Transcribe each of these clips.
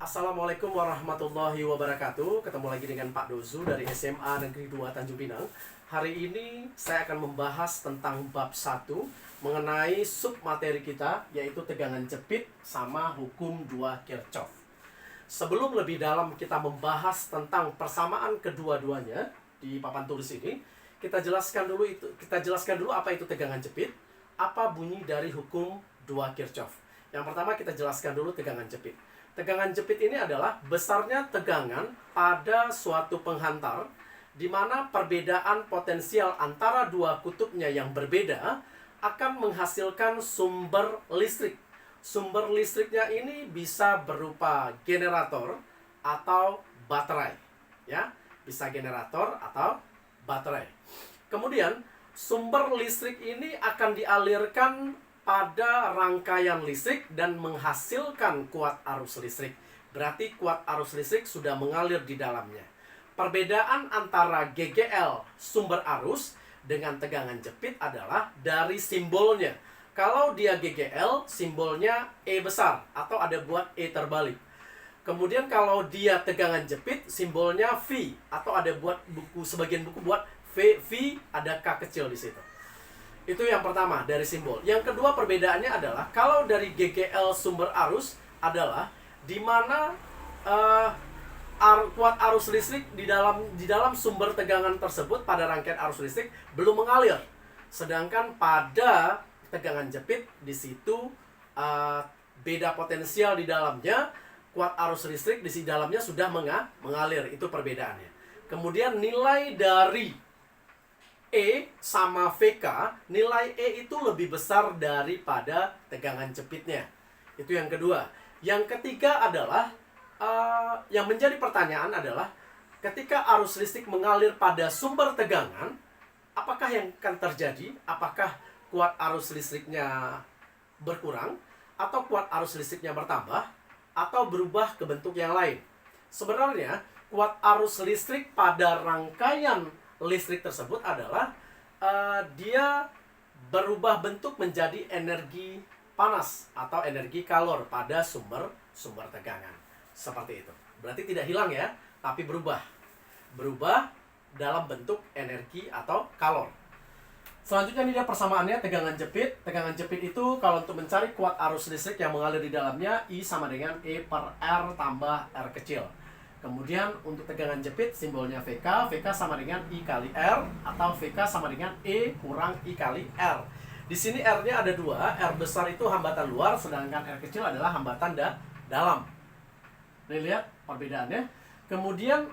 Assalamualaikum warahmatullahi wabarakatuh. Ketemu lagi dengan Pak Dozu dari SMA Negeri 2 Tanjung Pinang. Hari ini saya akan membahas tentang bab 1 mengenai sub materi kita, yaitu tegangan jepit sama hukum 2 Kirchhoff. Sebelum lebih dalam kita membahas tentang persamaan kedua-duanya di papan tulis ini, kita jelaskan dulu apa itu tegangan jepit, apa bunyi dari hukum 2 Kirchhoff. Yang pertama kita jelaskan dulu tegangan jepit. Tegangan jepit ini adalah besarnya tegangan pada suatu penghantar di mana perbedaan potensial antara dua kutubnya yang berbeda akan menghasilkan sumber listrik. Sumber listriknya ini bisa berupa generator atau baterai, ya, bisa generator atau baterai. Kemudian sumber listrik ini akan dialirkan pada rangkaian listrik dan menghasilkan kuat arus listrik. Berarti kuat arus listrik sudah mengalir di dalamnya. Perbedaan antara GGL sumber arus dengan tegangan jepit adalah dari simbolnya. Kalau dia GGL, simbolnya E besar atau ada buat E terbalik. Kemudian kalau dia tegangan jepit, simbolnya V atau ada buat sebagian buku buat V ada K kecil di situ. Itu yang pertama dari simbol. Yang kedua perbedaannya adalah kalau dari GGL sumber arus adalah di mana kuat arus listrik di dalam sumber tegangan tersebut pada rangkaian arus listrik belum mengalir. Sedangkan pada tegangan jepit di situ beda potensial di dalamnya, kuat arus listrik di dalamnya sudah mengalir. Itu perbedaannya. Kemudian nilai dari E sama VK, nilai E itu lebih besar daripada tegangan jepitnya. Itu yang kedua. Yang ketiga adalah yang menjadi pertanyaan adalah ketika arus listrik mengalir pada sumber tegangan, apakah yang akan terjadi? Apakah kuat arus listriknya berkurang atau kuat arus listriknya bertambah atau berubah ke bentuk yang lain? Sebenarnya kuat arus listrik pada rangkaian listrik tersebut adalah dia berubah bentuk menjadi energi panas atau energi kalor pada sumber tegangan. Seperti itu. Berarti tidak hilang ya, tapi berubah dalam bentuk energi atau kalor. Selanjutnya ini dia persamaannya tegangan jepit. Tegangan jepit itu kalau untuk mencari kuat arus listrik yang mengalir di dalamnya, I sama dengan E per R tambah R kecil. Kemudian untuk tegangan jepit simbolnya VK, VK sama dengan I kali R atau VK sama dengan E kurang I kali R. Di sini R-nya ada dua, R besar itu hambatan luar, sedangkan R kecil adalah hambatan dalam. Nih lihat perbedaannya. Kemudian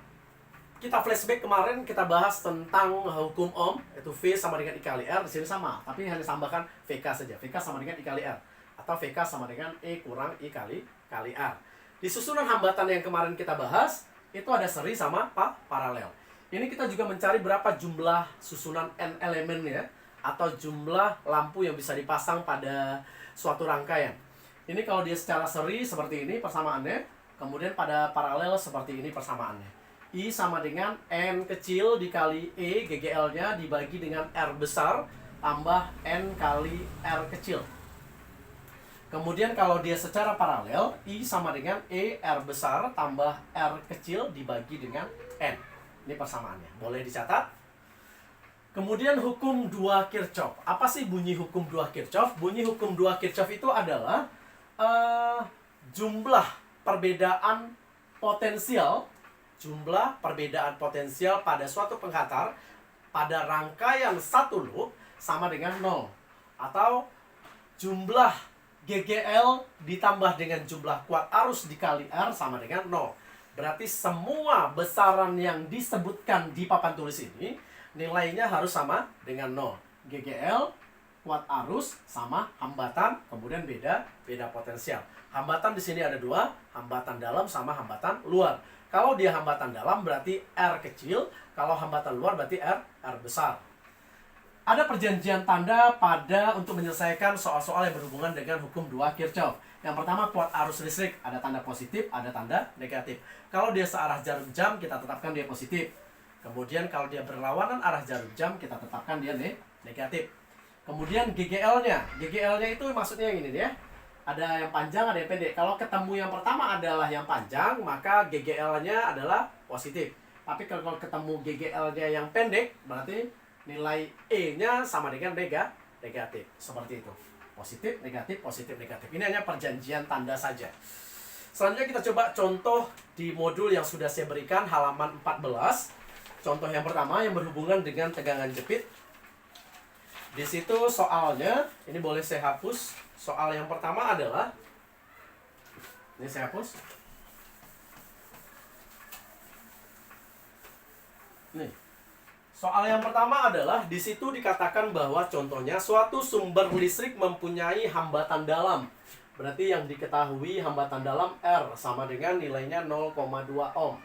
kita flashback kemarin kita bahas tentang hukum Ohm, itu V sama dengan I kali R, di sini sama, tapi hanya tambahkan VK saja. VK sama dengan I kali R atau VK sama dengan E kurang I kali R. Di susunan hambatan yang kemarin kita bahas, itu ada seri sama paralel. Ini kita juga mencari berapa jumlah susunan N elemennya, atau jumlah lampu yang bisa dipasang pada suatu rangkaian. Ini kalau dia secara seri seperti ini persamaannya, kemudian pada paralel seperti ini persamaannya. I sama dengan N kecil dikali E, GGL-nya dibagi dengan R besar, tambah N kali R kecil. Kemudian kalau dia secara paralel, I sama dengan E R besar tambah R kecil dibagi dengan N. Ini persamaannya. Boleh dicatat. Kemudian hukum 2 Kirchhoff. Apa sih bunyi hukum 2 Kirchhoff? Bunyi hukum 2 Kirchhoff itu adalah jumlah perbedaan potensial pada suatu penghantar pada rangkaian satu loop sama dengan 0. Atau jumlah GGL ditambah dengan jumlah kuat arus dikali R sama dengan 0. Berarti semua besaran yang disebutkan di papan tulis ini nilainya harus sama dengan 0. GGL, kuat arus, sama hambatan, kemudian beda potensial. Hambatan di sini ada dua, hambatan dalam sama hambatan luar. Kalau dia hambatan dalam berarti R kecil, kalau hambatan luar berarti R besar. Ada perjanjian tanda untuk menyelesaikan soal-soal yang berhubungan dengan hukum 2 Kirchhoff. Yang pertama kuat arus listrik, ada tanda positif, ada tanda negatif. Kalau dia searah jarum jam, kita tetapkan dia positif. Kemudian kalau dia berlawanan arah jarum jam, kita tetapkan dia negatif. Kemudian GGL-nya itu maksudnya yang ini ya. Ada yang panjang, ada yang pendek. Kalau ketemu yang pertama adalah yang panjang, maka GGL-nya adalah positif. Tapi kalau ketemu GGL-nya yang pendek, berarti nilai E-nya sama dengan negatif. Seperti itu. Positif, negatif, positif, negatif. Ini hanya perjanjian tanda saja. Selanjutnya kita coba contoh di modul yang sudah saya berikan, halaman 14. Contoh yang pertama yang berhubungan dengan tegangan jepit. Di situ soalnya, ini boleh saya hapus. Soal yang pertama adalah, ini saya hapus. Nih. Soal yang pertama adalah, di situ dikatakan bahwa contohnya suatu sumber listrik mempunyai hambatan dalam. Berarti yang diketahui hambatan dalam R sama dengan nilainya 0,2 ohm.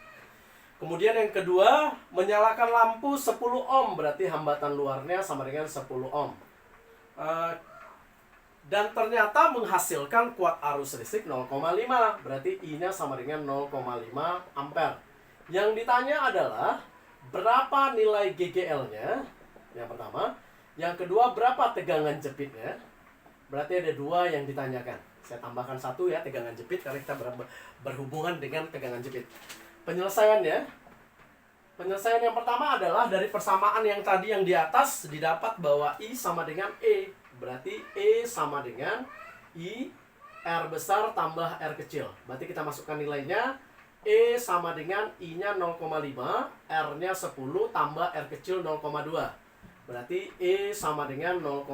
Kemudian yang kedua, menyalakan lampu 10 ohm, berarti hambatan luarnya sama dengan 10 ohm. Dan ternyata menghasilkan kuat arus listrik 0,5, berarti I-nya sama dengan 0,5 ampere. Yang ditanya adalah, berapa nilai GGL-nya? Yang pertama. Yang kedua, berapa tegangan jepitnya? Berarti ada dua yang ditanyakan. Saya tambahkan satu ya, tegangan jepit, karena kita berhubungan dengan tegangan jepit. Penyelesaiannya, penyelesaian yang pertama adalah dari persamaan yang tadi yang di atas didapat bahwa I sama dengan E. Berarti E sama dengan I R besar tambah R kecil. Berarti kita masukkan nilainya. E sama dengan I-nya 0,5, R-nya 10 tambah R kecil 0,2. Berarti E sama dengan 0,5,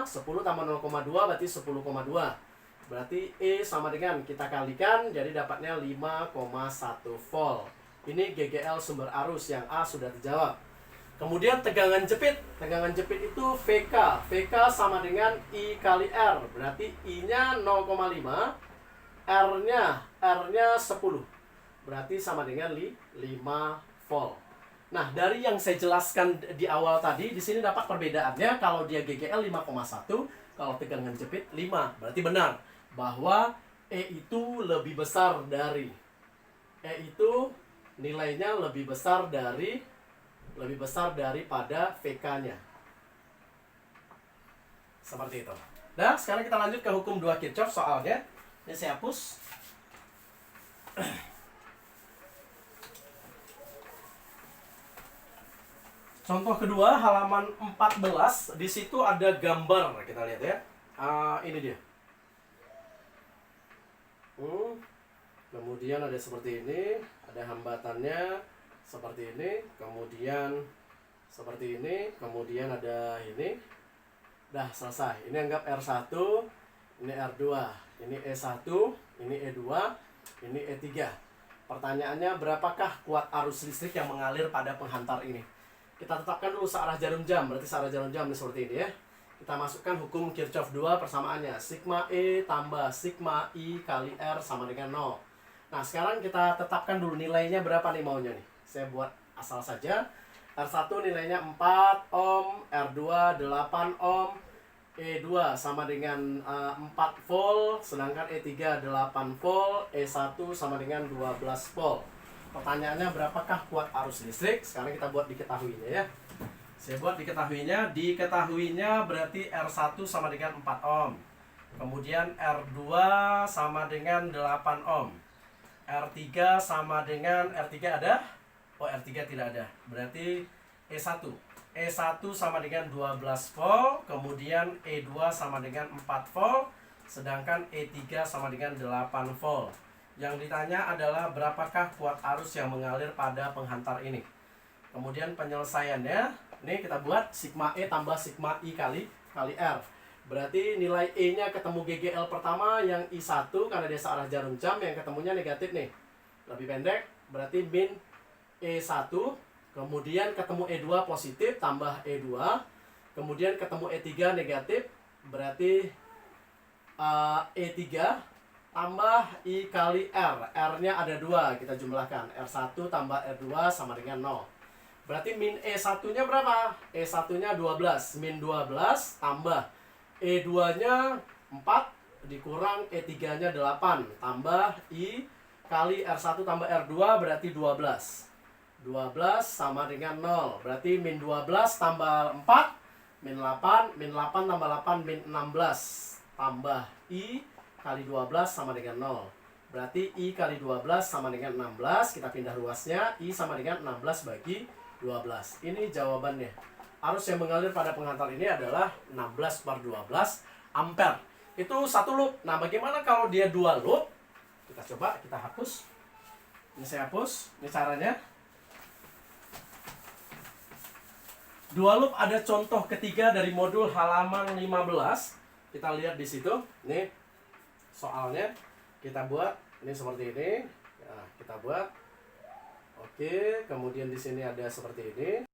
10 tambah 0,2 berarti 10,2. Berarti E sama dengan, kita kalikan, jadi dapatnya 5,1 volt. Ini GGL sumber arus, yang A sudah terjawab. Kemudian tegangan jepit. Tegangan jepit itu VK. VK sama dengan I kali R. Berarti I-nya 0,5, R-nya 10. Berarti sama dengan 5 volt. Nah, dari yang saya jelaskan di awal tadi, di sini dapat perbedaannya. Kalau dia GGL 5,1, kalau tegangan jepit 5. Berarti benar bahwa E itu lebih besar dari, E itu nilainya lebih besar daripada VK-nya. Seperti itu. Nah, sekarang kita lanjut ke hukum 2 Kirchhoff soalnya. Ini saya hapus. Contoh kedua, halaman 14. Di situ ada gambar, kita lihat ya. Ini dia. Kemudian ada seperti ini, ada hambatannya seperti ini, kemudian seperti ini, kemudian ada ini. Dah selesai. Ini anggap R1, ini R2, ini E1, ini E2, ini E3. Pertanyaannya, berapakah kuat arus listrik yang mengalir pada penghantar ini? Kita tetapkan dulu searah jarum jam. Berarti searah jarum jam ini seperti ini ya. Kita masukkan hukum Kirchhoff 2 persamaannya. Sigma E tambah sigma I kali R sama dengan 0. Nah, sekarang kita tetapkan dulu nilainya berapa nih maunya nih. Saya buat asal saja. R1 nilainya 4 ohm, R2 8 ohm, E2 sama dengan 4 volt, sedangkan E3 8 volt, E1 sama dengan 12 volt. Pertanyaannya, berapakah kuat arus listrik? Sekarang kita buat diketahuinya ya. Saya buat diketahuinya. Diketahuinya berarti R1 sama dengan 4 ohm. Kemudian R2 sama dengan 8 ohm. R3 sama dengan, R3 ada? Oh, R3 tidak ada. Berarti E1. E1 sama dengan 12 volt. Kemudian E2 sama dengan 4 volt. Sedangkan E3 sama dengan 8 volt. Yang ditanya adalah berapakah kuat arus yang mengalir pada penghantar ini. Kemudian penyelesaiannya, ini kita buat sigma E tambah sigma I kali R. Berarti nilai E-nya ketemu GGL pertama yang I1 karena dia searah jarum jam, yang ketemunya negatif nih. Lebih pendek, berarti min E1. Kemudian ketemu E2 positif tambah E2. Kemudian ketemu E3 negatif, berarti E3 tambah I kali R. R-nya ada 2, kita jumlahkan. R1 tambah R2 sama dengan 0. Berarti min E1-nya berapa? E1-nya 12. Min 12 tambah E2-nya 4 dikurang E3-nya 8. Tambah I kali R1 tambah R2 berarti 12. 12 sama dengan 0. Berarti min 12 tambah 4, min 8. Min 8 tambah 8, min 16. Tambah I kali 12 sama dengan 0. Berarti I kali 12 sama dengan 16. Kita pindah ruasnya. I sama dengan 16 bagi 12. Ini jawabannya. Arus yang mengalir pada penghantar ini adalah 16/12 ampere. Itu satu loop. Nah, bagaimana kalau dia dua loop? Kita coba, kita hapus. Ini saya hapus. Ini caranya. Dua loop ada contoh ketiga dari modul halaman 15. Kita lihat di situ. Nih soalnya kita buat ini seperti ini. Nah, kita buat. Oke, kemudian di sini ada seperti ini.